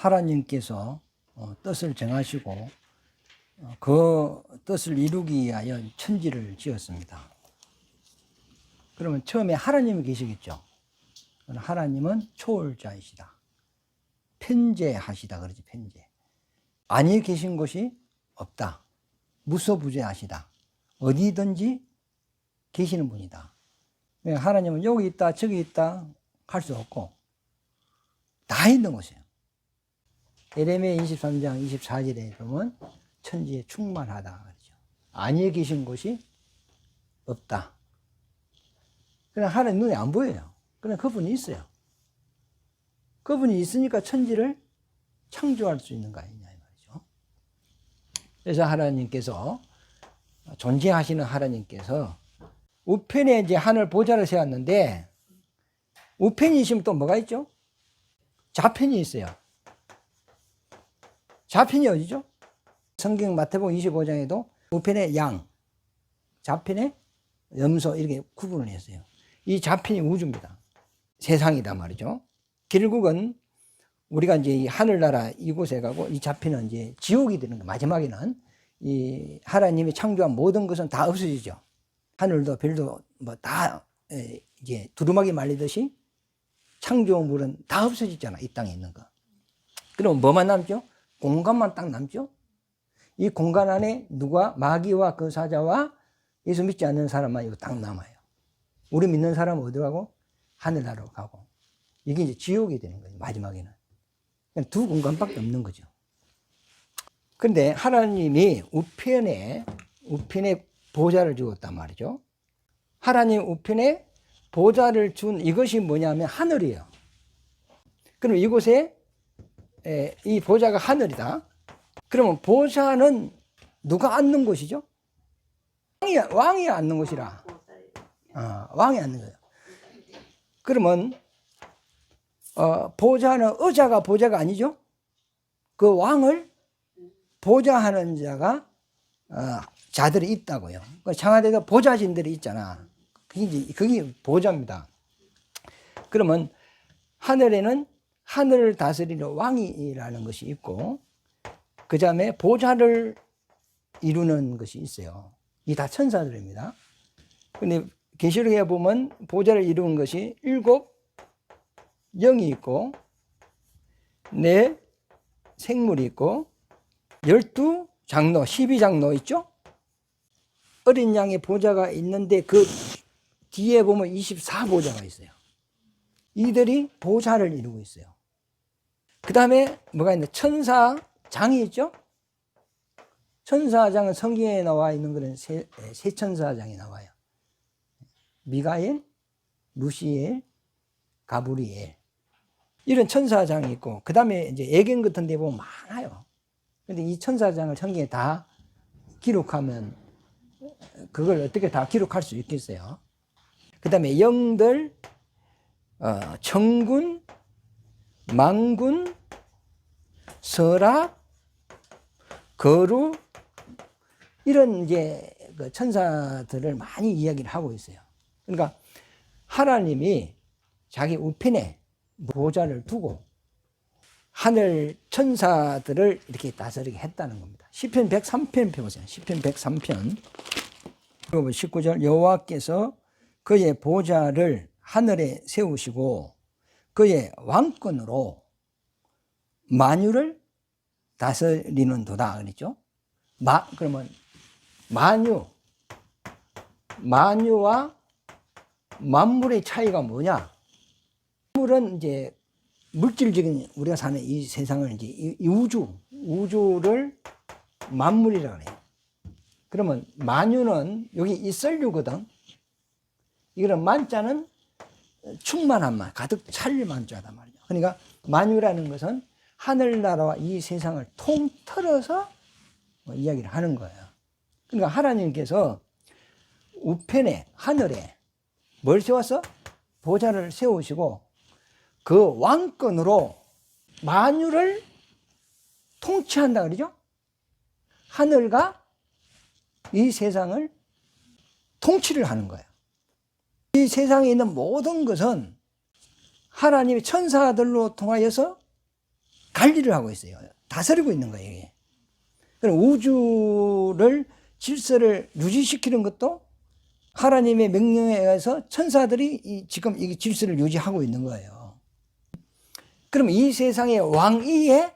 하나님께서 뜻을 정하시고 그 뜻을 이루기 위하여 천지를 지었습니다. 그러면 처음에 하나님이 계시겠죠. 하나님은 초월자이시다. 편재하시다 그러지, 편재. 아니 계신 곳이 없다. 무소부재하시다. 어디든지 계시는 분이다. 하나님은 여기 있다 저기 있다 할 수 없고 다 있는 곳이에요. 예레미야 23장 24절에 보면 천지에 충만하다 그러죠. 아니 계신 곳이 없다. 그냥 하나님 눈에 안 보여요. 그냥 그분이 있어요. 그분이 있으니까 천지를 창조할 수 있는 거 아니냐 이 말이죠. 그래서 하나님께서 존재하시는 하나님께서 우편에 이제 하늘 보좌를 세웠는데 우편이 있으면 또 뭐가 있죠? 좌편이 있어요. 좌편이 어디죠? 성경 마태복음 25장에도 우편에 양, 좌편에 염소 이렇게 구분을 했어요. 이 좌편이 우주입니다. 세상이다 말이죠. 결국은 우리가 이제 이 하늘나라 이곳에 가고 이 좌편은 이제 지옥이 되는 거예요. 마지막에는 이 하나님이 창조한 모든 것은 다 없어지죠. 하늘도 별도 뭐 다 이제 두루마기 말리듯이 창조물은 다 없어지잖아. 이 땅에 있는 거. 그럼 뭐만 남죠? 공간만 딱 남죠. 이 공간 안에 누가 마귀와 그 사자와 예수 믿지 않는 사람만 이거 딱 남아요. 우리 믿는 사람은 어디 가고? 하늘나라로 가고. 이게 이제 지옥이 되는 거예요. 마지막에는. 그냥 두 공간밖에 없는 거죠. 그런데 하나님이 우편에 보좌를 주었단 말이죠. 하나님 우편에 보좌를 준 이것이 뭐냐면 하늘이에요. 그럼 이곳에 이 보좌가 하늘이다. 그러면 보좌는 누가 앉는 곳이죠? 왕이 앉는 곳이라. 왕이 앉는 거예요. 그러면 보좌는 의자가 보좌가 아니죠? 그 왕을 보좌하는 자가 자들이 있다고요. 청와대도 보좌진들이 있잖아. 그게 보좌입니다. 그러면 하늘에는 하늘을 다스리는 왕이라는 것이 있고 그 다음에 보좌를 이루는 것이 있어요. 이 다 천사들입니다. 근데 계시록에 보면 보좌를 이루는 것이 7 영이 있고 4 생물이 있고 12 장로, 12장로 있죠? 어린 양의 보좌가 있는데 그 뒤에 보면 24보좌가 있어요. 이들이 보좌를 이루고 있어요. 그 다음에 뭐가 있나? 천사장이 있죠? 천사장은 성경에 나와 있는 것은 세 천사장이 나와요. 미가엘, 루시엘, 가브리엘. 이런 천사장이 있고, 그 다음에 이제 예견 같은 데 보면 많아요. 근데 이 천사장을 성경에 다 기록하면 그걸 어떻게 다 기록할 수 있겠어요? 그 다음에 영들, 천군, 만군, 서락, 거루, 이런 이제 그 천사들을 많이 이야기를 하고 있어요. 그러니까 하나님이 자기 우편에 보좌를 두고 하늘 천사들을 이렇게 다스리게 했다는 겁니다. 시편 103편 펴보세요. 시편 103편. 19절 여호와께서 그의 보좌를 하늘에 세우시고 그의 왕권으로 만유를 다스리는도다 그랬죠. 그러면 만유와 만물의 차이가 뭐냐? 만물은 이제 물질적인 우리가 사는 이 세상을 이제 이 우주를 만물이라고 해요. 그러면 만유는 여기 있을류거든. 이거는 만자는 충만한 만, 가득 찰 만자단 말이죠. 그러니까 만유라는 것은 하늘나라와 이 세상을 통틀어서 이야기를 하는 거예요. 그러니까 하나님께서 우편에 하늘에 뭘 세워서 보좌를 세우시고 그 왕권으로 만유를 통치한다 그러죠. 하늘과 이 세상을 통치를 하는 거예요. 이 세상에 있는 모든 것은 하나님의 천사들로 통하여서 관리를 하고 있어요. 다스리고 있는 거예요. 이게. 그럼 우주를 질서를 유지시키는 것도 하나님의 명령에 의해서 천사들이 지금 이 질서를 유지하고 있는 거예요. 그럼 이 세상의 왕위에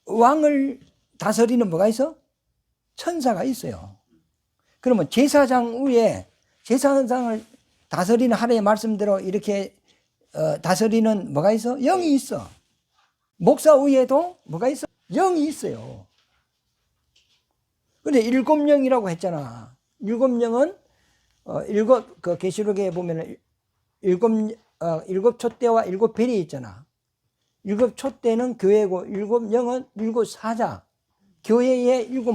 왕을 다스리는 뭐가 있어? 천사가 있어요. 그러면 제사장 위에 제사장을 다스리는 하나님의 말씀대로 이렇게 다스리는 뭐가 있어? 영이 있어. 목사 위에도 뭐가 있어? 영이 있어요. 근데 일곱 영이라고 했잖아. 일곱 영은 일곱 그 계시록에 보면은 일곱 촛대와 일곱 별이 있잖아. 일곱 촛대는 교회고 일곱 영은 일곱 사자. 교회에 일곱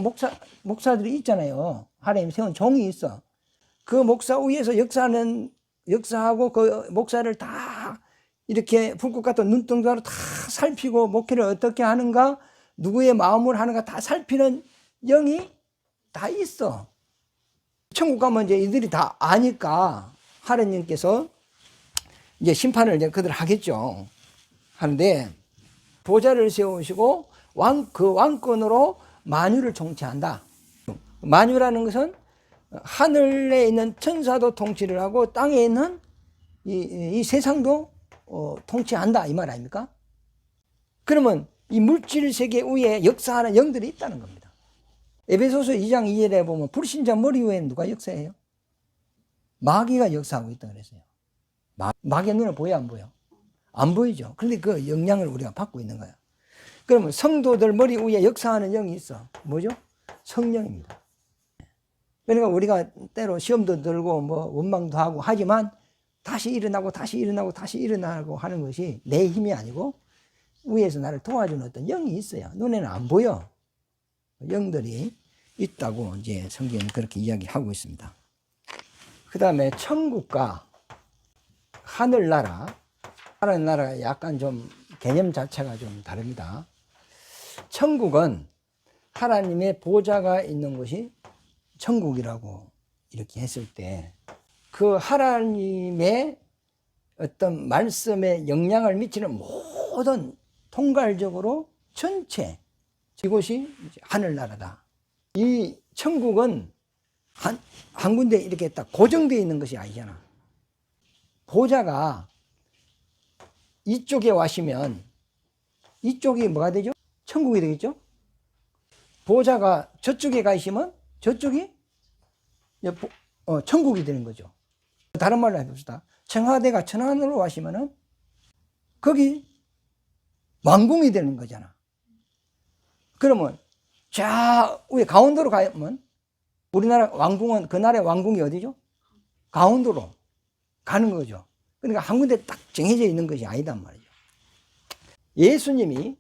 목사들이 있잖아요. 하나님 세운 종이 있어. 그 목사 위에서 역사하고 그 목사를 다 이렇게 불꽃 같은 눈동자로 다 살피고 목회를 어떻게 하는가, 누구의 마음을 하는가 다 살피는 영이 다 있어. 천국 가면 이제 이들이 다 아니까 하나님께서 이제 심판을 이제 그들 하겠죠. 하는데 보좌를 세우시고 그 왕권으로 만유를 통치한다. 만유라는 것은 하늘에 있는 천사도 통치를 하고 땅에 있는 이 세상도 통치한다 이 말 아닙니까? 그러면 이 물질 세계 위에 역사하는 영들이 있다는 겁니다. 에베소서 2장 2절에 보면 불신자 머리 위에는 누가 역사해요? 마귀가 역사하고 있다 그랬어요. 마귀의 눈에 보여 안 보여? 안 보이죠. 그런데 그 영향을 우리가 받고 있는 거야. 그러면 성도들 머리 위에 역사하는 영이 있어. 뭐죠? 성령입니다. 그러니까 우리가 때로 시험도 들고 뭐 원망도 하고 하지만 다시 일어나고 다시 일어나고 다시 일어나고 하는 것이 내 힘이 아니고 위에서 나를 도와주는 어떤 영이 있어요. 눈에는 안 보여. 영들이 있다고 이제 성경은 그렇게 이야기하고 있습니다. 그 다음에 천국과 하늘나라, 하늘나라가 약간 좀 개념 자체가 좀 다릅니다. 천국은 하나님의 보좌가 있는 곳이 천국이라고 이렇게 했을 때 그 하나님의 어떤 말씀에 영향을 미치는 모든 통괄적으로 전체 이곳이 하늘나라다. 이 천국은 한 군데 이렇게 딱 고정되어 있는 것이 아니잖아. 보좌가 이쪽에 와시면 이쪽이 뭐가 되죠? 천국이 되겠죠? 보좌가 저쪽에 가 있으면 저쪽이 천국이 되는 거죠. 다른 말로 해봅시다. 청와대가 천안으로 와시면은 거기 왕궁이 되는 거잖아. 그러면 위에 강원도로 가면 우리나라 왕궁은 그 나라의 왕궁이 어디죠? 강원도로 가는 거죠. 그러니까 한 군데 딱 정해져 있는 것이 아니단 말이죠. 예수님이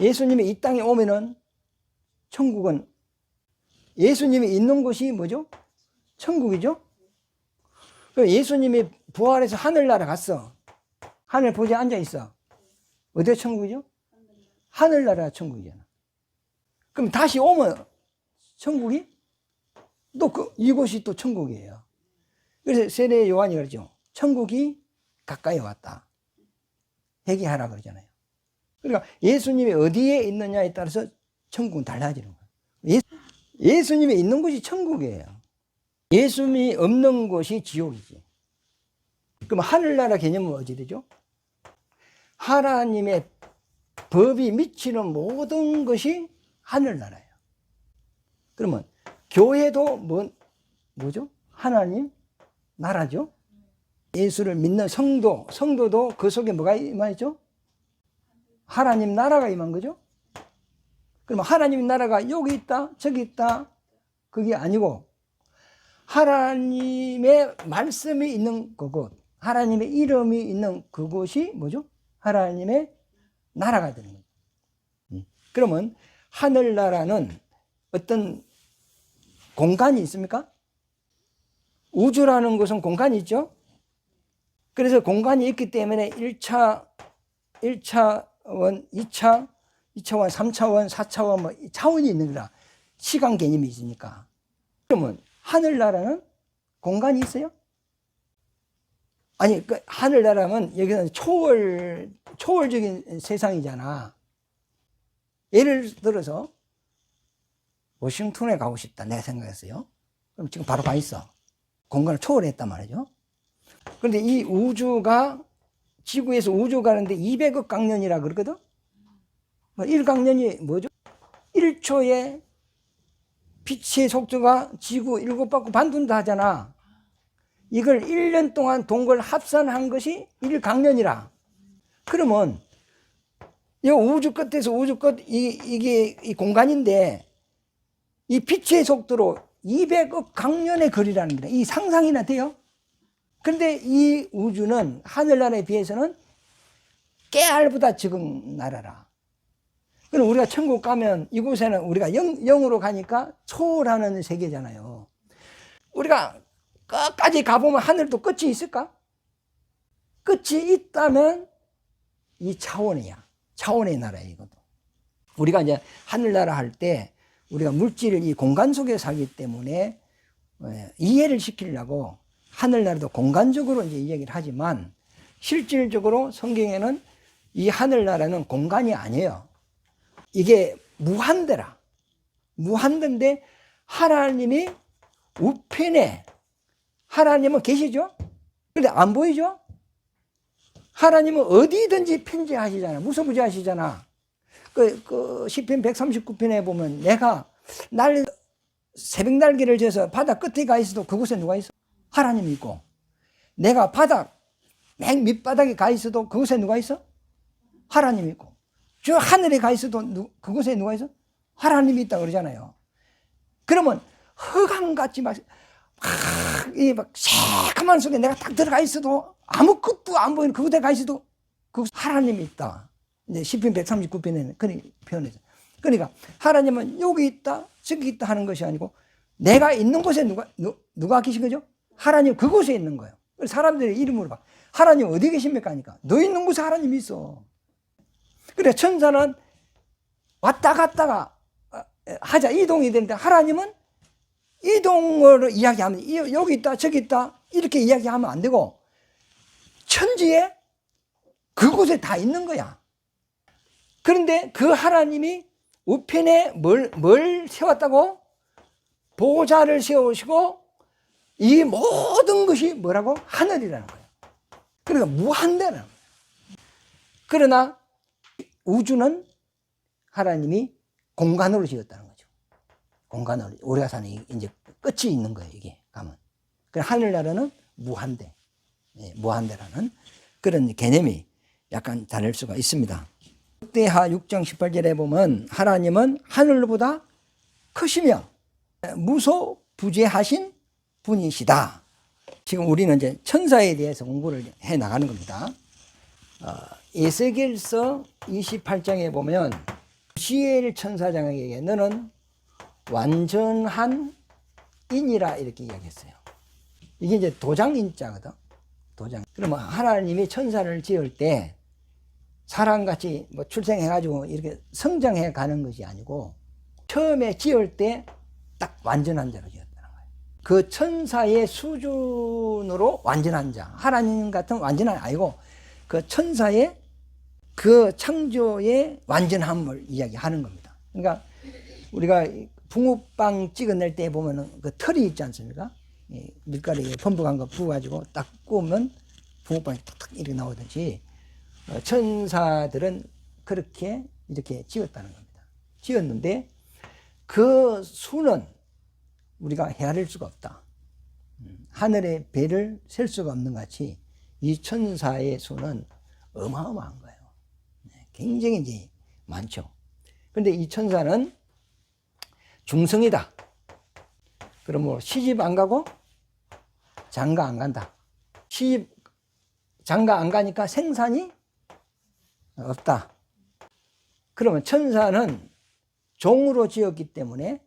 이 땅에 오면은 천국은 예수님이 있는 곳이 뭐죠? 천국이죠? 예수님이 부활해서 하늘나라 갔어. 하늘 보좌에 앉아 있어. 어디가 천국이죠? 하늘나라가 천국이잖아. 그럼 다시 오면 천국이 또 이곳이 또 천국이에요. 그래서 세례 요한이 그러죠. 천국이 가까이 왔다. 회개하라 그러잖아요. 그러니까 예수님이 어디에 있느냐에 따라서 천국은 달라지는 거예요. 예수님이 있는 곳이 천국이에요. 예수님이 없는 곳이 지옥이지. 그럼 하늘나라 개념은 어디 되죠? 하나님의 법이 미치는 모든 것이 하늘나라예요. 그러면 교회도 뭐죠? 하나님 나라죠. 예수를 믿는 성도도 그 속에 뭐가 임하죠? 하나님 나라가 임한 거죠. 그럼 하나님 나라가 여기 있다 저기 있다 그게 아니고 하나님의 말씀이 있는 그곳, 하나님의 이름이 있는 그곳이 뭐죠? 하나님의 나라가 되는 거예요. 그러면 하늘나라는 어떤 공간이 있습니까? 우주라는 것은 공간이 있죠? 그래서 공간이 있기 때문에 1차원, 2차원, 3차원, 4차원 뭐 차원이 있는 거라. 시간 개념이 있으니까. 그러면 하늘나라는 공간이 있어요? 아니, 그 하늘나라면 여기는 초월적인 세상이잖아. 예를 들어서 워싱턴에 가고 싶다 내가 생각했어요. 그럼 지금 바로 가 있어. 공간을 초월했단 말이죠. 그런데 이 우주가 지구에서 우주 가는데 200억 강년이라 그러거든. 1강년이 뭐죠? 1초에 빛의 속도가 지구 7바퀴 반돈다 하잖아. 이걸 1년 동안 동걸 합산한 것이 1강년이라. 그러면 이 우주 끝에서 우주 끝 이게 이 공간인데 이 빛의 속도로 200억 강년의 거리라는 거다. 이 상상이나 돼요? 그런데 이 우주는 하늘나라에 비해서는 깨알보다 적은 나라라. 그럼 우리가 천국 가면 이곳에는 우리가 영으로 가니까 초월하는 세계잖아요. 우리가 끝까지 가보면 하늘도 끝이 있을까? 끝이 있다면 이 차원이야. 차원의 나라야, 이것도. 우리가 이제 하늘나라 할 때 우리가 물질 이 공간 속에 살기 때문에 이해를 시키려고 하늘나라도 공간적으로 이제 이야기를 하지만 실질적으로 성경에는 이 하늘나라는 공간이 아니에요. 이게 무한대라. 무한대인데 하나님이 우편에 하나님은 계시죠? 근데 안 보이죠? 하나님은 어디든지 편재하시잖아. 무소부재하시잖아. 그 시편 139편에 보면 내가 새벽 날개를 져서 바다 끝에 가 있어도 그곳에 누가 있어? 하나님이 있고, 내가 맨 밑바닥에 가 있어도 그곳에 누가 있어? 하나님이 있고, 저 하늘에 가 있어도 그곳에 누가 있어? 하나님이 있다 그러잖아요. 그러면 흑암같이 막 새카만 속에 내가 딱 들어가 있어도 아무것도 안 보이는 그곳에 가 있어도 그 하나님이 있다. 이제 시편 139편에는 그렇게 표현해서. 그러니까 하나님은 여기 있다 저기 있다 하는 것이 아니고 내가 있는 곳에 누가 계신 거죠? 하나님 그곳에 있는 거예요. 사람들이 이름으로 봐. 하나님 어디 계십니까? 하니까 너 있는 곳에 하나님이 있어. 그래 천사는 왔다 갔다가 하자 이동이 되는데 하나님은 이동으로 이야기하면 여기 있다 저기 있다 이렇게 이야기하면 안 되고 천지에 그곳에 다 있는 거야. 그런데 그 하나님이 우편에 뭘 세웠다고? 보좌를 세우시고 이 모든 것이 뭐라고? 하늘이라는 거예요. 그러니까 무한대라는 거예요. 그러나 우주는 하나님이 공간으로 지었다는 거죠. 공간으로. 우리가 사는 이제 끝이 있는 거예요, 이게 가면. 그 하늘나라는 무한대. 무한대라는 그런 개념이 약간 다를 수가 있습니다. 역대하 6장 18절에 보면 하나님은 하늘보다 크시며 무소부재하신 분이시다. 지금 우리는 이제 천사에 대해서 공부를 해 나가는 겁니다. 에스겔서 28장에 보면 시엘 천사장에게 너는 완전한 인이라 이렇게 이야기했어요. 이게 이제 도장인자거든. 도장. 그러면 하나님이 천사를 지을 때 사람같이 뭐 출생해가지고 이렇게 성장해 가는 것이 아니고 처음에 지을 때 딱 완전한 자로 지었다는 거예요. 그 천사의 수준으로 완전한 자. 하나님 같은 완전한 아니고 그 천사의 그 창조의 완전함을 이야기하는 겁니다. 그러니까 우리가 붕어빵 찍어낼 때 보면은 그 털이 있지 않습니까? 밀가루에 펌프한 거 부어가지고 딱 구우면 붕어빵이 탁탁 이렇게 나오듯이 천사들은 그렇게 이렇게 지었다는 겁니다. 지었는데 그 수는 우리가 헤아릴 수가 없다. 하늘의 배를 셀 수가 없는 같이 이 천사의 수는 어마어마한 거예요. 굉장히 이제 많죠. 그런데 이 천사는 중성이다. 그럼 뭐 시집 안 가고 장가 안 간다. 시집 장가 안 가니까 생산이 없다. 그러면 천사는 종으로 지었기 때문에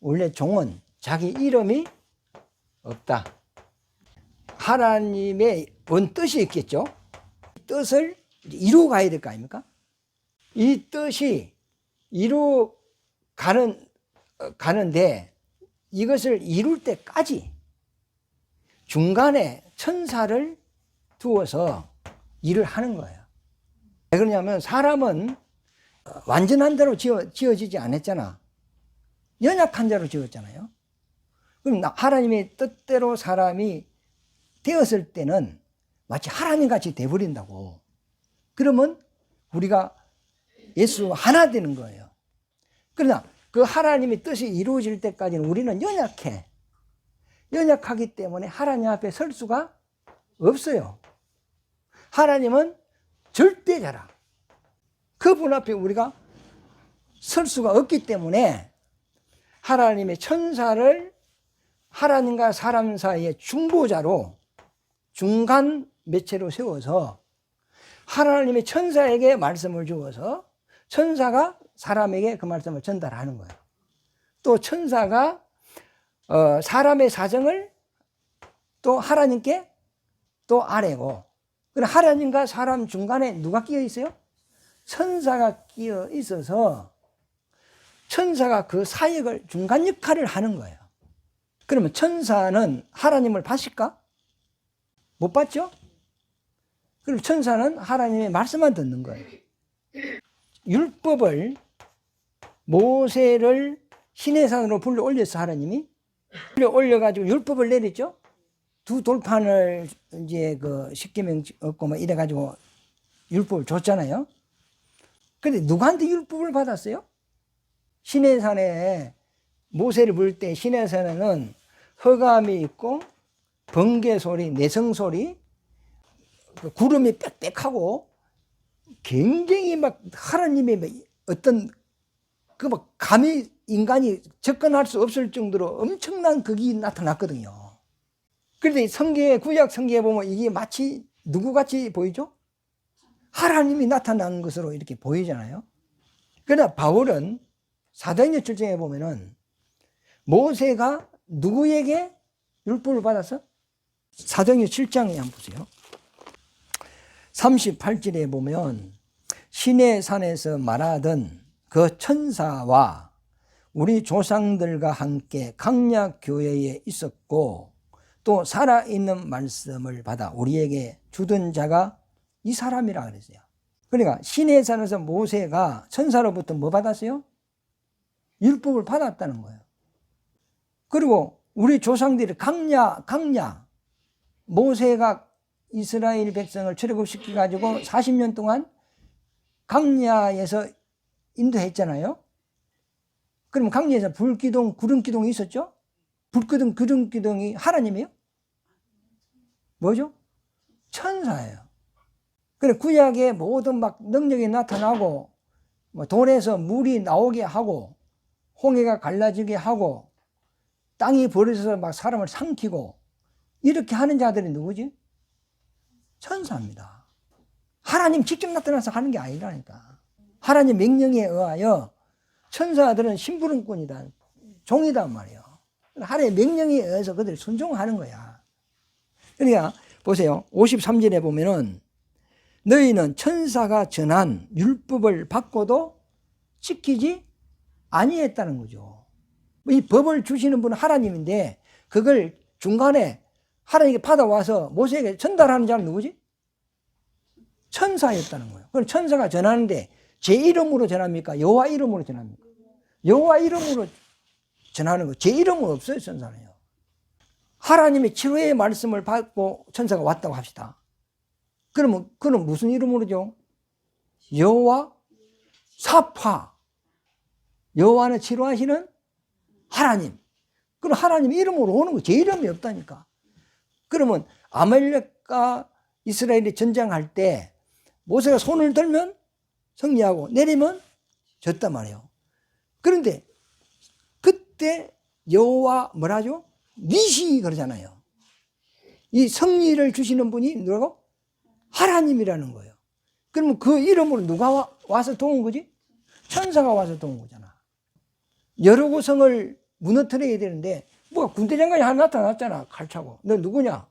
원래 종은 자기 이름이 없다. 하나님의 원 뜻이 있겠죠. 뜻을 이루어 가야 될 거 아닙니까? 이 뜻이 이루어 가는데 이것을 이룰 때까지 중간에 천사를 두어서 일을 하는 거예요. 왜 그러냐면 사람은 완전한 대로 지어지지 않았잖아. 연약한 대로 지었잖아요. 그럼 하나님의 뜻대로 사람이 되었을 때는 마치 하나님같이 돼버린다고. 그러면 우리가 예수와 하나 되는 거예요. 그러나 그 하나님의 뜻이 이루어질 때까지는 우리는 연약해. 연약하기 때문에 하나님 앞에 설 수가 없어요. 하나님은 절대자라. 그분 앞에 우리가 설 수가 없기 때문에 하나님의 천사를 하나님과 사람 사이의 중보자로 중간 매체로 세워서 하나님의 천사에게 말씀을 주어서 천사가 사람에게 그 말씀을 전달하는 거예요. 또 천사가 사람의 사정을 또 하나님께 또 아뢰고, 그럼 하나님과 사람 중간에 누가 끼어 있어요? 천사가 끼어 있어서 천사가 그 사역을 중간 역할을 하는 거예요. 그러면 천사는 하나님을 봤을까? 못 봤죠? 그럼 천사는 하나님의 말씀만 듣는 거예요. 율법을 모세를 시내산으로 불러 올려서 하나님이 불러 올려가지고 율법을 내렸죠. 두 돌판을 이제 그 십계명 얻고 막 이래가지고 율법을 줬잖아요. 근데 누구한테 율법을 받았어요? 시내산에 모세를 부를 때 시내산에는 흑암이 있고 번개 소리, 내성 소리, 구름이 빽빽하고 굉장히 막 하나님의 어떤 그 막 감히 인간이 접근할 수 없을 정도로 엄청난 극이 나타났거든요. 그런데 성경에, 구약 성경에 보면 이게 마치 누구같이 보이죠? 하나님이 나타난 것으로 이렇게 보이잖아요. 그러나 바울은 사도행전 7장에 보면은 모세가 누구에게 율법을 받았어? 사도행전 7장에 한번 보세요. 38절에 보면 시내산에서 말하던 그 천사와 우리 조상들과 함께 강약 교회에 있었고 또 살아있는 말씀을 받아 우리에게 주던 자가 이 사람이라 그랬어요. 그러니까 시내산에서 모세가 천사로부터 뭐 받았어요? 율법을 받았다는 거예요. 그리고 우리 조상들이 강야 모세가 이스라엘 백성을 출애굽시켜 가지고 40년 동안 강야에서 인도했잖아요. 그럼 강야에서 불기둥, 구름기둥이 있었죠? 불기둥, 구름기둥이 하나님이에요? 뭐죠? 천사예요. 그래 구약에 모든 막 능력이 나타나고 뭐 돌에서 물이 나오게 하고 홍해가 갈라지게 하고 땅이 벌어져서 막 사람을 삼키고 이렇게 하는 자들이 누구지? 천사입니다. 하나님 직접 나타나서 하는 게 아니라니까. 하나님 명령에 의하여 천사들은 심부름꾼이다, 종이단 말이에요. 하나님의 명령에 의해서 그들이 순종하는 거야. 그러니까 보세요. 53절에 보면은 너희는 천사가 전한 율법을 받고도 지키지 아니했다는 거죠. 이 법을 주시는 분은 하나님인데 그걸 중간에 하나님께 받아와서 모세에게 전달하는 자는 누구지? 천사였다는 거예요. 그럼 천사가 전하는데 제 이름으로 전합니까? 여호와 이름으로 전합니까? 여호와 이름으로 전하는 거. 제 이름은 없어요, 천사는요. 하나님의 치료의 말씀을 받고 천사가 왔다고 합시다. 그러면 그는 무슨 이름으로죠? 여호와 사파. 여호와는 치료하시는 하나님. 그럼 하나님 이름으로 오는 거. 제 이름이 없다니까. 그러면 아말렉과 이스라엘이 전쟁할 때 모세가 손을 들면 승리하고 내리면 졌단 말이에요. 그런데 그때 여호와 뭐라죠? 니시 그러잖아요. 이 승리를 주시는 분이 누구라고? 하나님이라는 거예요. 그러면 그 이름으로 누가 와서 도운 거지? 천사가 와서 도운 거잖아. 여러 구성을 무너뜨려야 되는데 뭐가 군대 장관이 하나 나타났잖아. 칼 차고. 너 누구냐?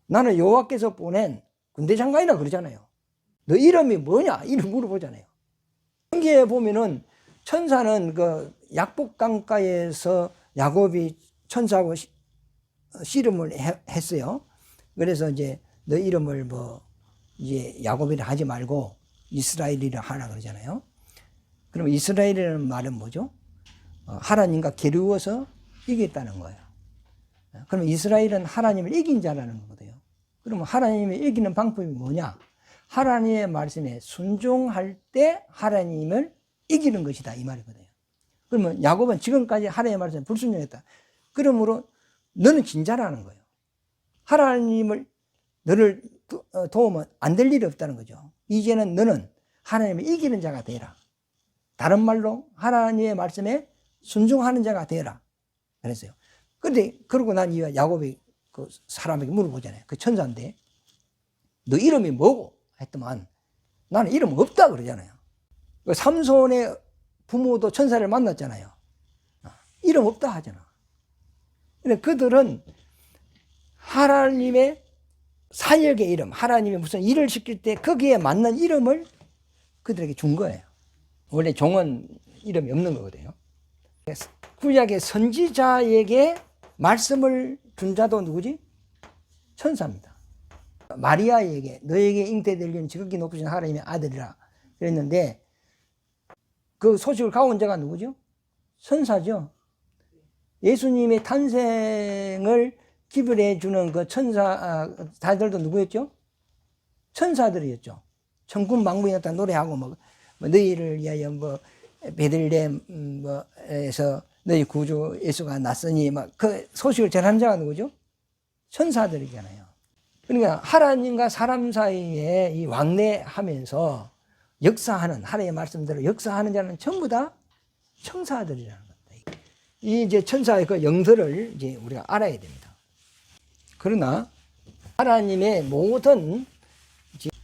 나는 여호와께서 보낸 군대 장관이라 그러잖아요. 너 이름이 뭐냐? 이름 물어보잖아요. 성경에 보면은 천사는 그 약복 강가에서 야곱이 천사하고 씨름을 했어요. 그래서 이제 너 이름을 뭐 이제 야곱이라 하지 말고 이스라엘이라 하라 그러잖아요. 그럼 이스라엘이라는 말은 뭐죠? 하나님과 겨루어서 이겼다는 거예요. 그러면 이스라엘은 하나님을 이긴 자라는 거거든요. 그러면 하나님을 이기는 방법이 뭐냐? 하나님의 말씀에 순종할 때 하나님을 이기는 것이다 이 말이거든요. 그러면 야곱은 지금까지 하나님의 말씀에 불순종했다. 그러므로 너는 진짜라는 거예요. 하나님을 너를 도우면 안 될 일이 없다는 거죠. 이제는 너는 하나님을 이기는 자가 되라. 다른 말로 하나님의 말씀에 순종하는 자가 되라 그랬어요. 그런데 그러고 난 이후에 야곱이 그 사람에게 물어보잖아요. 그 천사인데 너 이름이 뭐고? 했더만 나는 이름 없다 그러잖아요. 그 삼손의 부모도 천사를 만났잖아요. 이름 없다 하잖아. 근데 그들은 하나님의 사역의 이름, 하나님이 무슨 일을 시킬 때 거기에 맞는 이름을 그들에게 준 거예요. 원래 종은 이름이 없는 거거든요. 구약의 선지자에게 말씀을 준 자도 누구지? 천사입니다. 마리아에게 너에게 잉태될 일은 지극히 높으신 하나님의 아들이라 그랬는데 그 소식을 가온 자가 누구죠? 천사죠. 예수님의 탄생을 기별해 주는 그 다들도 누구였죠? 천사들이었죠. 천군 만군이 나타 노래하고 뭐 너희를 위하여 뭐 베들레헴 뭐에서 너희 구주 예수가 났으니 막 그 소식을 전하는 자가 누구죠? 천사들이잖아요. 그러니까 하나님과 사람 사이에 이 왕래하면서 역사하는 하나님의 말씀대로 역사하는 자는 전부 다 천사들이라는 겁니다. 이 이제 천사의 그 영들을 이제 우리가 알아야 됩니다. 그러나 하나님의 모든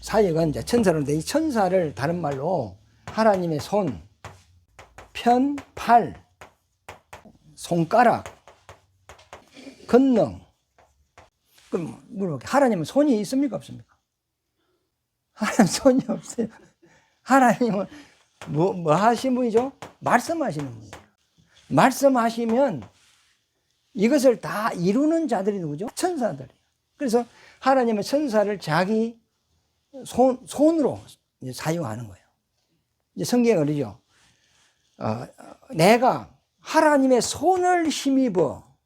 사역은 이제 천사로인데 이 천사를 다른 말로 하나님의 손, 편, 팔, 손가락, 권능. 그럼 물어볼게요. 하나님은 손이 있습니까? 없습니까? 하나님 손이 없어요. 하나님은 뭐 하신 분이죠? 말씀하시는 분이에요. 말씀하시면 이것을 다 이루는 자들이 누구죠? 천사들이에요. 그래서 하나님은 천사를 자기 손으로 사용하는 거예요. 이제 성경에 그러죠. 내가 하나님의 손을 힘입어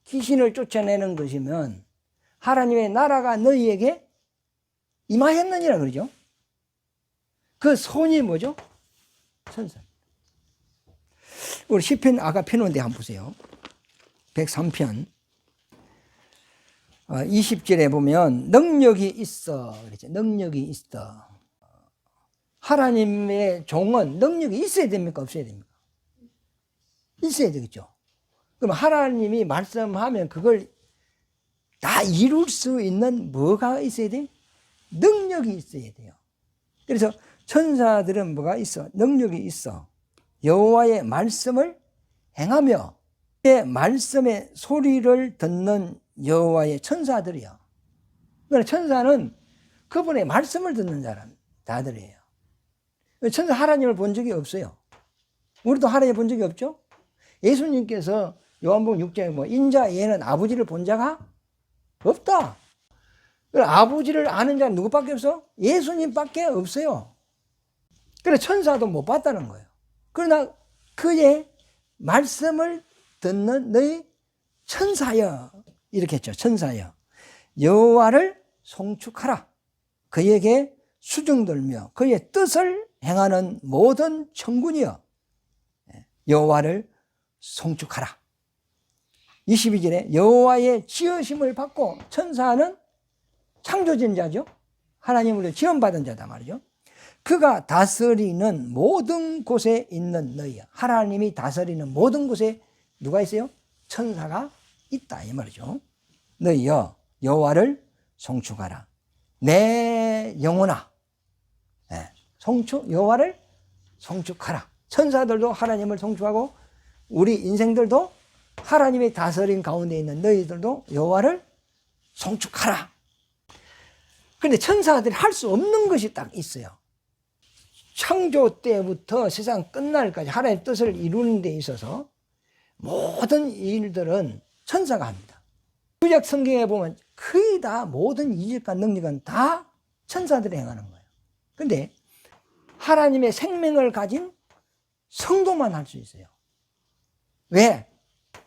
귀신을 쫓아내는 것이면 하나님의 나라가 너희에게 임하였느니라 그러죠. 그 손이 뭐죠? 천사. 우리 시편 아까 펴놓은데 한번 보세요. 103편 20절에 보면 능력이 있어 그랬죠. 능력이 있어. 하나님의 종은 능력이 있어야 됩니까? 없어야 됩니까? 있어야 되겠죠. 그럼 하나님이 말씀하면 그걸 다 이룰 수 있는 뭐가 있어야 돼? 능력이 있어야 돼요. 그래서 천사들은 뭐가 있어? 능력이 있어. 여호와의 말씀을 행하며 그의 말씀의 소리를 듣는 여호와의 천사들이요. 그러니까 천사는 그분의 말씀을 듣는 자들이에요. 천사 하나님을 본 적이 없어요. 우리도 하나님 본 적이 없죠? 예수님께서 요한복음 6장에 뭐 인자 외에는 아버지를 본 자가 없다. 아버지를 아는 자는 누구밖에 없어? 예수님밖에 없어요. 그래서 천사도 못 봤다는 거예요. 그러나 그의 말씀을 듣는 너희 천사여 이렇게 했죠. 천사여 여호와를 송축하라. 그에게 수종들며 그의 뜻을 행하는 모든 천군이여 여호와를 송축하라. 22절에 여호와의 지으심을 받고 천사는 창조된 자죠. 하나님으로 지원받은 자다 말이죠. 그가 다스리는 모든 곳에 있는 너희야. 하나님이 다스리는 모든 곳에 누가 있어요? 천사가 있다 이 말이죠. 너희여 여호와를 송축하라. 내 영혼아 여호와를 송축하라. 천사들도 하나님을 송축하고 우리 인생들도 하나님의 다스림 가운데 있는 너희들도 여호와를 송축하라. 그런데 천사들이 할 수 없는 것이 딱 있어요. 창조 때부터 세상 끝날까지 하나님의 뜻을 이루는 데 있어서 모든 일들은 천사가 합니다. 구약 성경에 보면 거의 다 모든 이적과 능력은 다 천사들이 행하는 거예요. 근데 하나님의 생명을 가진 성도만 할 수 있어요. 왜?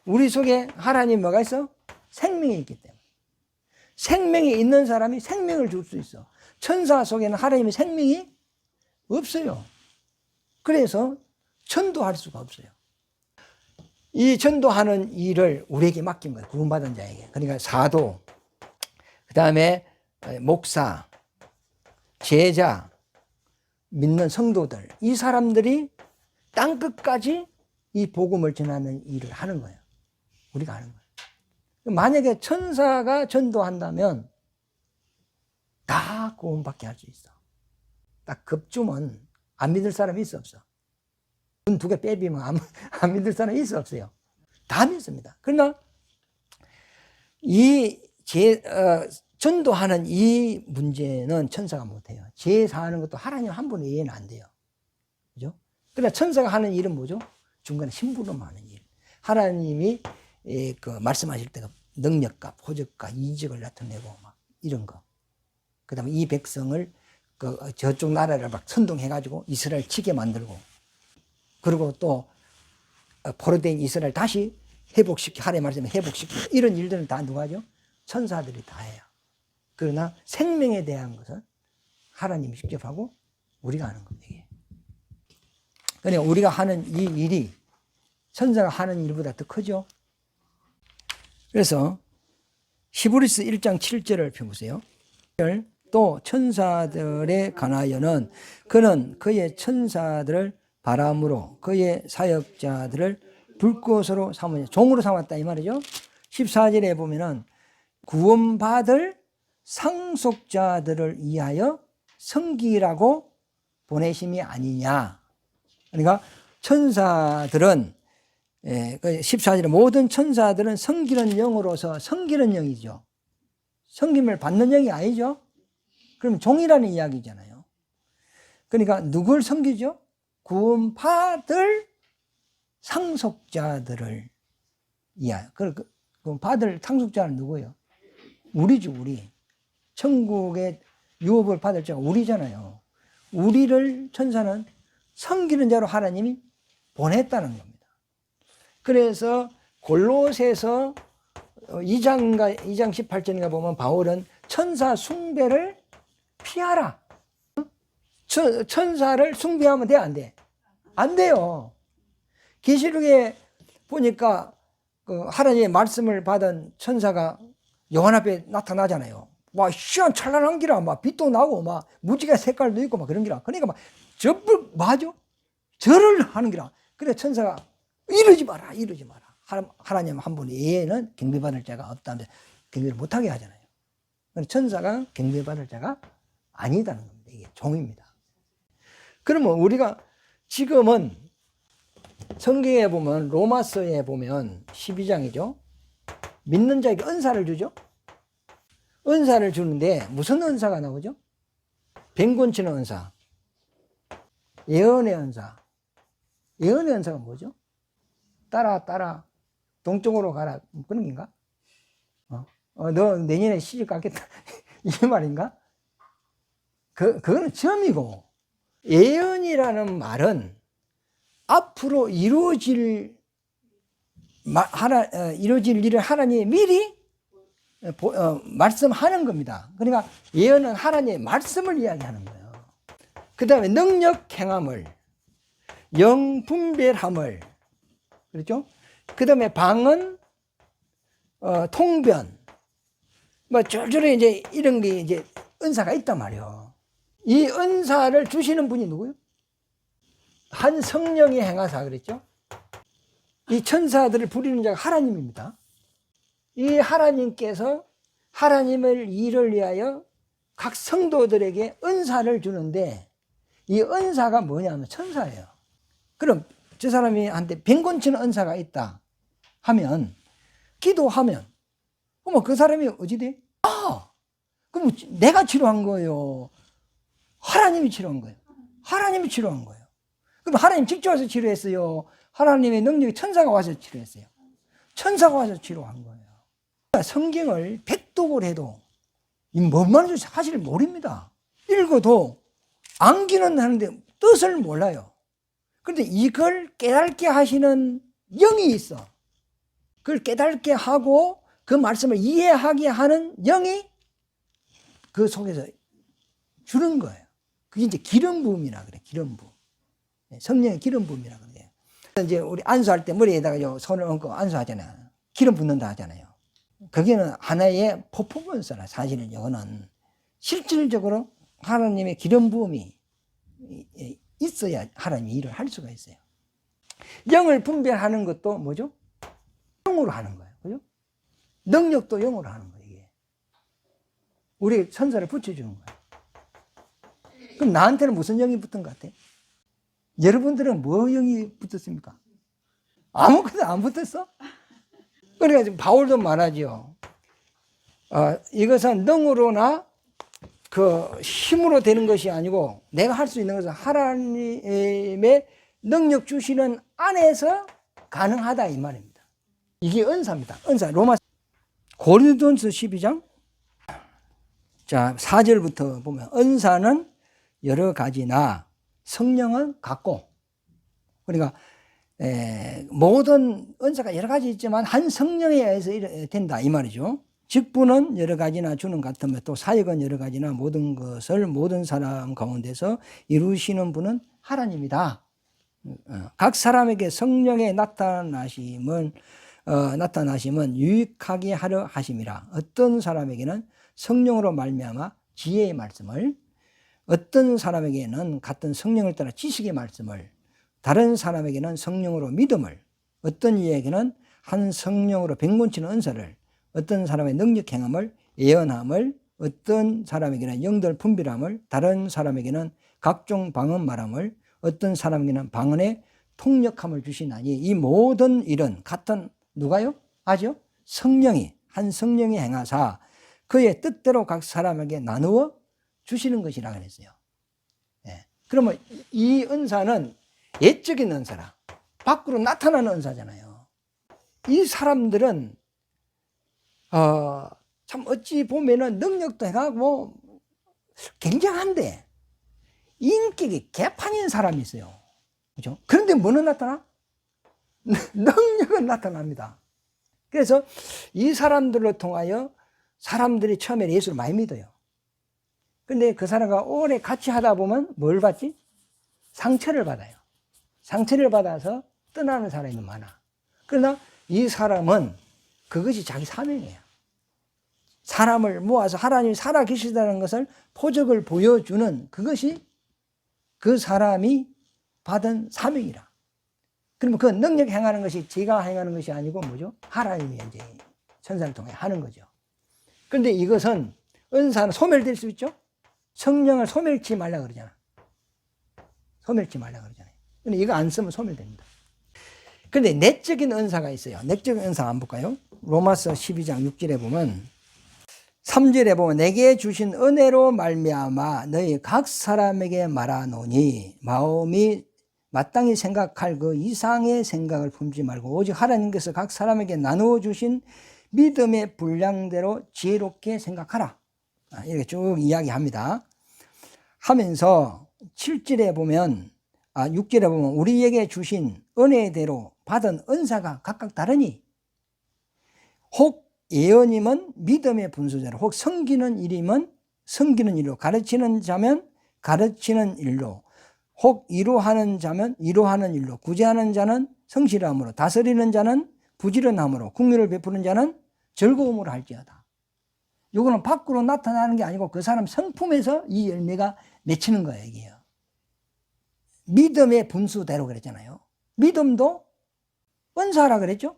우리 속에 하나님 뭐가 있어? 생명이 있기 때문에. 생명이 있는 사람이 생명을 줄 수 있어. 천사 속에는 하나님의 생명이 없어요. 그래서 전도할 수가 없어요. 이 전도하는 일을 우리에게 맡긴 거예요. 구원받은 자에게. 그러니까 사도, 그 다음에 목사, 제자, 믿는 성도들, 이 사람들이 땅끝까지 이 복음을 전하는 일을 하는 거예요. 우리가 하는 거예요. 만약에 천사가 전도한다면 다 구원받게 할 수 있어. 딱 급주면 안 믿을 사람이 있어 없어? 눈 두 개 빼비면 안 믿을 사람이 있어 없어요? 다 믿습니다. 그러나 전도하는 이 문제는 천사가 못해요. 제사하는 것도 하나님 한 분 외에는 안 돼요. 그죠? 그러나 천사가 하는 일은 뭐죠? 중간에 심부름 하는 일. 하나님이 말씀하실 때가 능력과 표적과 이적을 나타내고 막 이런 거. 그 다음에 이 백성을 저쪽 나라를 막 선동해가지고 이스라엘 치게 만들고, 그리고 또 포로된 이스라엘 다시 회복시키고, 하나님 말씀에 회복시키고, 이런 일들은 다 누가 하죠? 천사들이 다 해요. 그러나 생명에 대한 것은 하나님이 직접 하고 우리가 하는 겁니다. 이게. 그러니까 우리가 하는 이 일이 천사가 하는 일보다 더 크죠. 그래서 히브리서 1장 7절을 펴보세요. 또 천사들에 관하여는 그는 그의 천사들을 바람으로 그의 사역자들을 불꽃으로 삼으니, 종으로 삼았다 이 말이죠. 14절에 보면은 구원받을 상속자들을 위하여 섬기라고 보내심이 아니냐. 그러니까 천사들은 14절에 모든 천사들은 섬기는 영으로서, 섬기는 영이죠. 섬김을 받는 영이 아니죠. 그럼 종이라는 이야기잖아요. 그러니까 누굴 섬기죠? 구원받을 상속자들을 위하여. 구원받을 상속자는 누구예요? 우리죠, 우리. 천국의 유업을 받을 자가 우리잖아요. 우리를 천사는 섬기는 자로 하나님이 보냈다는 겁니다. 그래서 골로새서 2장 18절인가 보면 바울은 천사 숭배를 피하라. 천사를 숭배하면 돼, 안 돼? 안 돼요. 계시록에 보니까 하나님의 말씀을 받은 천사가 요한 앞에 나타나잖아요. 막 시원찬란한 기라, 막 빛도 나고, 막 무지개 색깔도 있고, 막 그런 기라. 그러니까 막 맞아? 절을 하는 기라. 그래 천사가 이러지 마라, 이러지 마라. 하나님 한 분 외에는 경배받을 자가 없다는데 경배를 못하게 하잖아요. 천사가 경배받을 자가 아니다는 겁니다. 이게 종입니다. 그러면 우리가 지금은 성경에 보면, 로마서에 보면 12장이죠. 믿는 자에게 은사를 주죠. 은사를 주는데 무슨 은사가 나오죠? 뱅군 치는 은사, 예언의 은사. 예언의 은사가 뭐죠? 따라 동쪽으로 가라, 그런 건가? 너 내년에 시집 가겠다 이 말인가? 그거는 점이고, 예언이라는 말은 앞으로 이루어질 일을 하나님이 미리 말씀하는 겁니다. 그러니까 예언은 하나님의 말씀을 이야기하는 거예요. 그 다음에 능력 행함을, 영 분별함을, 그렇죠? 그 다음에 방언, 통변, 뭐 줄줄이 이제 이런 게 이제 은사가 있단 말이에요. 이 은사를 주시는 분이 누구요? 한 성령이 행하사 그랬죠? 이 천사들을 부리는 자가 하나님입니다. 이 하나님께서 하나님을 일을 위하여 각 성도들에게 은사를 주는데, 이 은사가 뭐냐면 천사예요. 그럼 저 사람이 한테 빈곤치는 은사가 있다 하면, 기도하면, 그럼 그 사람이 어찌 돼? 그럼 내가 치료한 거예요? 하나님이 치료한 거예요? 하나님이 치료한 거예요. 그럼 하나님 직접 와서 치료했어요? 하나님의 능력이 천사가 와서 치료했어요? 천사가 와서 치료한 거예요. 성경을 백독을 해도 뭔 말인지 사실 모릅니다. 읽어도 암기는 하는데 뜻을 몰라요. 그런데 이걸 깨닫게 하시는 영이 있어. 그걸 깨닫게 하고 그 말씀을 이해하게 하는 영이 그 속에서 주는 거예요. 그게 이제 기름 부음이라 그래. 기름 부음. 성령의 기름 부음이라 그래요. 이제 우리 안수할 때 머리에다가 손을 얹고 안수하잖아요. 기름 붓는다 하잖아요. 거기는 하나의 퍼포먼스라 사실은 이거는 실질적으로 하나님의 기름 부음이 있어야 하나님이 일을 할 수가 있어요. 영을 분별하는 것도 뭐죠? 영으로 하는 거예요. 그죠? 능력도 영으로 하는 거예요. 이게. 우리 천사를 붙여주는 거예요. 그럼 나한테는 무슨 영이 붙은 것 같아? 여러분들은 뭐 영이 붙었습니까? 아무것도 안 붙었어? 그러니까 지금 바울도 말하죠. 이것은 능으로나 그 힘으로 되는 것이 아니고 내가 할 수 있는 것은 하나님의 능력 주시는 안에서 가능하다 이 말입니다. 이게 은사입니다. 은사. 로마 고린도전서 12장 자 4절부터 보면 은사는 여러 가지나 성령은 같고 그러니까 모든 은사가 여러 가지 있지만 한 성령에 의해서 된다 이 말이죠. 직분은 여러 가지나 주는 같으며 또 사역은 여러 가지나 모든 것을 모든 사람 가운데서 이루시는 분은 하나님이다. 각 사람에게 성령의 나타나심은 유익하게 하려 하심이라. 어떤 사람에게는 성령으로 말미암아 지혜의 말씀을, 어떤 사람에게는 같은 성령을 따라 지식의 말씀을, 다른 사람에게는 성령으로 믿음을, 어떤 이에게는 한 성령으로 백문치는 은사를, 어떤 사람의 능력 행함을, 예언함을, 어떤 사람에게는 영들 분별함을, 다른 사람에게는 각종 방언 말함을, 어떤 사람에게는 방언의 통역함을 주시나니 이 모든 일은 같은 누가요? 아죠? 성령이 한 성령이 행하사 그의 뜻대로 각 사람에게 나누어 주시는 것이라 그랬어요. 네. 그러면 이 은사는 예적인 은사라 밖으로 나타나는 은사잖아요. 이 사람들은 참 어찌 보면은 능력도 해가고 굉장한데 인격이 개판인 사람이 있어요. 그죠? 그런데 뭐는 나타나? 능력은 나타납니다. 그래서 이 사람들로 통하여 사람들이 처음에 예수를 많이 믿어요. 근데 그 사람과 오래 같이 하다 보면 뭘 받지? 상처를 받아요. 상처를 받아서 떠나는 사람이 많아. 그러나 이 사람은 그것이 자기 사명이에요. 사람을 모아서 하나님이 살아계시다는 것을 표적을 보여주는 그것이 그 사람이 받은 사명이라. 그러면 그 능력 행하는 것이 제가 행하는 것이 아니고 뭐죠? 하나님이 이제 천사를 통해 하는 거죠. 그런데 이것은 은사는 소멸될 수 있죠? 성령을 소멸치 말라 그러잖아. 소멸치 말라 그러잖아요. 근데 이거 안 쓰면 소멸됩니다. 근데 내적인 은사가 있어요. 내적인 은사 안 볼까요? 로마서 12장 6절에 보면 3절에 보면 내게 주신 은혜로 말미암아 너희 각 사람에게 말하노니 마음이 마땅히 생각할 그 이상의 생각을 품지 말고 오직 하나님께서 각 사람에게 나누어 주신 믿음의 분량대로 지혜롭게 생각하라. 이렇게 쭉 이야기합니다. 하면서 7절에 보면 6절에 보면 우리에게 주신 은혜대로 받은 은사가 각각 다르니 혹 예언이면 믿음의 분수대로 혹 섬기는 일이면 섬기는 일로 가르치는 자면 가르치는 일로 혹 이루하는 자면 이루하는 일로 구제하는 자는 성실함으로 다스리는 자는 부지런함으로 국민을 베푸는 자는 즐거움으로 할지어다. 이거는 밖으로 나타나는 게 아니고 그 사람 성품에서 이 열매가 맺히는 거예요. 이게요. 믿음의 분수대로 그랬잖아요. 믿음도 은사라 그랬죠.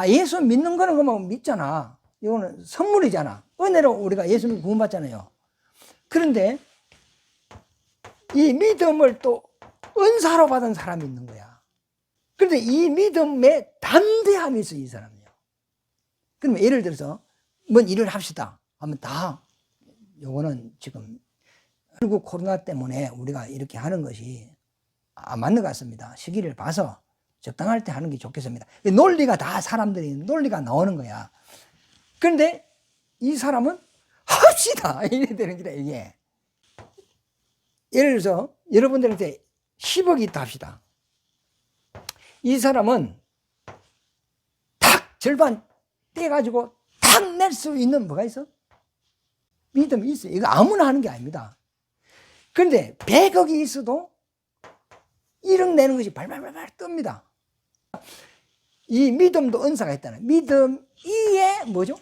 예수 믿는 거는 그만 믿잖아. 이거는 선물이잖아. 은혜로 우리가 예수 믿고 구원받잖아요. 그런데 이 믿음을 또 은사로 받은 사람이 있는 거야. 그런데 이 믿음에 담대함이 있어, 이 사람이요. 그러면 예를 들어서 뭔 일을 합시다 하면 다 요거는 지금 결국 코로나 때문에 우리가 이렇게 하는 것이 맞는 것 같습니다. 시기를 봐서 적당할 때 하는 게 좋겠습니다. 논리가 다 사람들이 논리가 나오는 거야. 그런데 이 사람은 합시다 이래 되는 거다 이게. 예를 들어서 여러분들한테 10억이 있다 합시다. 이 사람은 탁 절반 떼가지고 탁 낼 수 있는 뭐가 있어? 믿음이 있어요. 이거 아무나 하는 게 아닙니다. 그런데 100억이 있어도 1억 내는 것이 발발발발 뜹니다. 이 믿음도 은사가 있다는, 믿음 이에 뭐죠?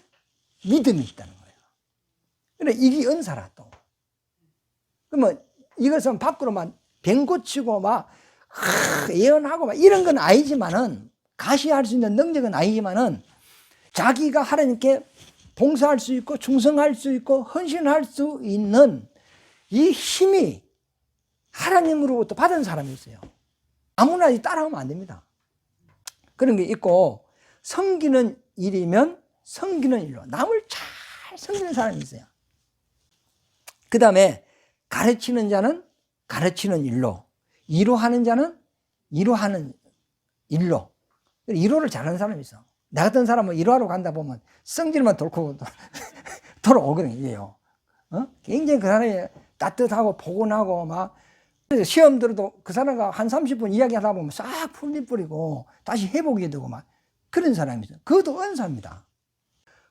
믿음이 있다는 거예요. 그래, 이게 은사라 또. 그러면 이것은 밖으로만 병 고치고 막 예언하고 막 이런 건 아니지만은, 가시할 수 있는 능력은 아니지만은, 자기가 하나님께 봉사할 수 있고 충성할 수 있고 헌신할 수 있는 이 힘이 하나님으로부터 받은 사람이 있어요. 아무나 따라하면 안 됩니다. 그런 게 있고, 섬기는 일이면 섬기는 일로, 남을 잘 섬기는 사람이 있어요. 그 다음에 가르치는 자는 가르치는 일로, 위로하는 자는 위로하는 일로, 위로를 잘하는 사람이 있어. 나 같은 사람은 위로하러 간다 보면 성질만 돌고 돌아오거든요. 굉장히 그 사람이 따뜻하고 포근하고 막, 시험 들어도 그 사람과 한 30분 이야기하다 보면 싹 풀리 뿌리고 다시 회복이 되고 막 그런 사람이 있어요. 그것도 은사입니다.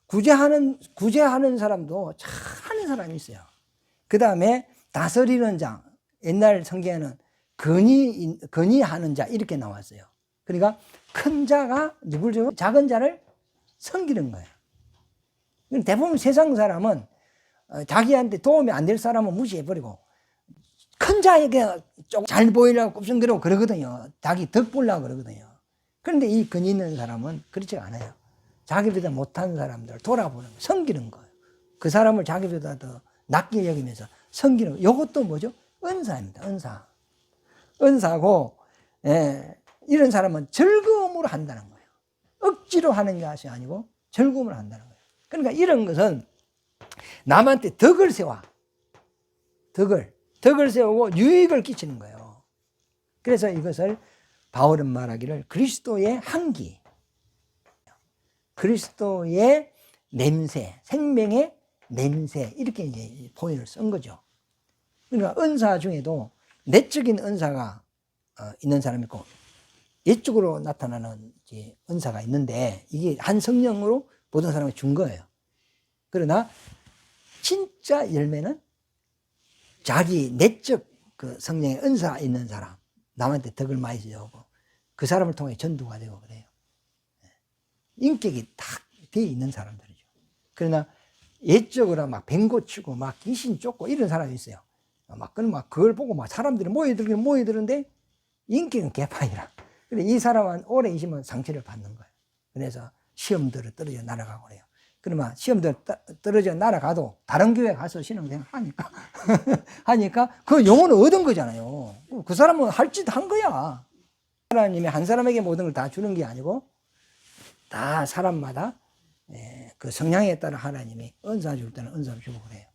구제하는 사람도 잘하는 사람이 있어요. 그 다음에 다스리는 자, 옛날 성경에는 건의하는 자 이렇게 나왔어요. 그러니까 큰 자가 누굴 주고 작은 자를 섬기는 거예요. 대부분 세상 사람은 자기한테 도움이 안 될 사람은 무시해버리고 큰 자에게 좀 잘 보이려고 굽성거리고 그러거든요. 자기 덕 보려고 그러거든요. 그런데 이 근위 있는 사람은 그렇지 않아요. 자기보다 못한 사람들을 돌아보는 거예요. 섬기는 거예요. 그 사람을 자기보다 더 낮게 여기면서 섬기는 거예요. 이것도 뭐죠? 은사입니다. 은사고, 이런 사람은 즐거움으로 한다는 거예요. 억지로 하는 것이 아니고 즐거움으로 한다는 거예요. 그러니까 이런 것은 남한테 덕을 세워. 덕을 세우고 유익을 끼치는 거예요. 그래서 이것을 바울은 말하기를 그리스도의 향기, 그리스도의 냄새, 생명의 냄새, 이렇게 이제 표현을 쓴 거죠. 그러니까 은사 중에도 내적인 은사가 있는 사람이 있고 외적으로 나타나는 이제 은사가 있는데, 이게 한 성령으로 모든 사람이 준 거예요. 그러나 진짜 열매는 자기 내적 그 성령의 은사 있는 사람, 남한테 덕을 많이 세우고 그 사람을 통해 전도가 되고 그래요. 인격이 딱 되어 있는 사람들이죠. 그러나 예적으로 막 뱅 고치고 막 귀신 쫓고 이런 사람이 있어요. 그걸 보고 막 사람들이 모여드는데 인격은 개판이라. 그래, 이 사람은 오래 있으면 상처를 받는 거예요. 그래서 시험들을 떨어져 날아가고 그래요. 그러면 시험들 떨어져 날아가도 다른 교회 가서 신앙생활 하니까 하니까 그 영혼을 얻은 거잖아요. 그 사람은 할 짓 한 거야. 하나님이 한 사람에게 모든 걸 다 주는 게 아니고 다 사람마다 그 성향에 따라 하나님이 은사 줄 때는 은사를 주고 그래요.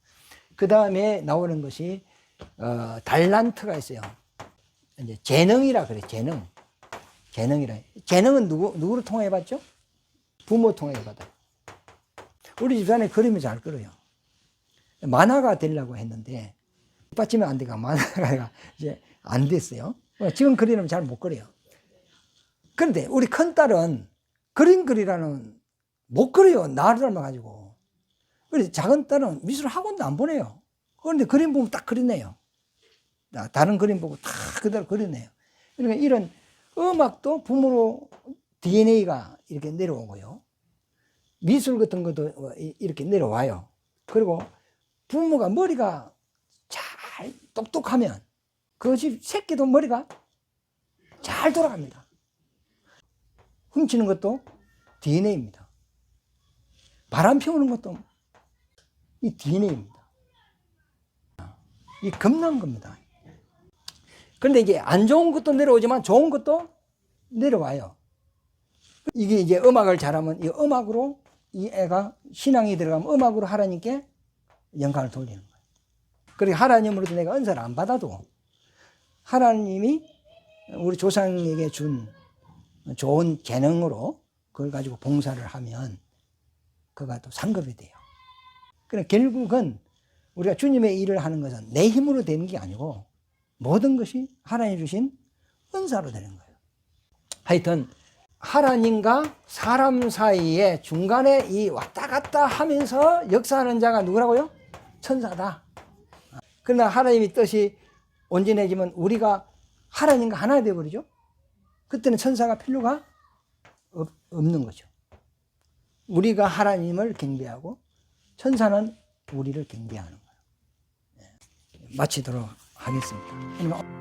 그 다음에 나오는 것이 달란트가 있어요. 이제 재능이라 그래. 재능은 누구를 통해 받죠? 부모 통해 받아요. 우리 집안에 그림을 잘 그려요. 만화가 되려고 했는데 뒷받침이 안 되니까 만화가 이제 안 됐어요. 지금 그리면 잘 못 그려요. 그런데 우리 큰딸은 그림 그리라는 못 그려요. 나를 닮아가지고. 그래서 작은 딸은 미술 학원도 안 보내요. 그런데 그림 보면 딱 그리네요. 다른 그림 보고 다 그대로 그리네요. 그러니까 이런 음악도 부모로 DNA가 이렇게 내려오고요. 미술 같은 것도 이렇게 내려와요. 그리고 부모가 머리가 잘 똑똑하면 그 집 새끼도 머리가 잘 돌아갑니다. 훔치는 것도 DNA입니다. 바람 피우는 것도 이 DNA입니다. 이 겁난 겁니다. 그런데 이게 안 좋은 것도 내려오지만 좋은 것도 내려와요. 이게 이제 음악을 잘하면 이 음악으로 이 애가 신앙이 들어가면 음악으로 하나님께 영광을 돌리는 거예요. 그리고 하나님으로도 내가 은사를 안 받아도 하나님이 우리 조상에게 준 좋은 재능으로 그걸 가지고 봉사를 하면 그가 또 상급이 돼요. 그러니까 결국은 우리가 주님의 일을 하는 것은 내 힘으로 되는 게 아니고 모든 것이 하나님 주신 은사로 되는 거예요. 하여튼 하나님과 사람 사이에 중간에 이 왔다 갔다 하면서 역사하는 자가 누구라고요? 천사다. 그러나 하나님의 뜻이 온전해지면 우리가 하나님과 하나 되어버리죠. 그때는 천사가 필요가 없는 거죠. 우리가 하나님을 경배하고 천사는 우리를 경배하는 거예요. 마치도록 하겠습니다.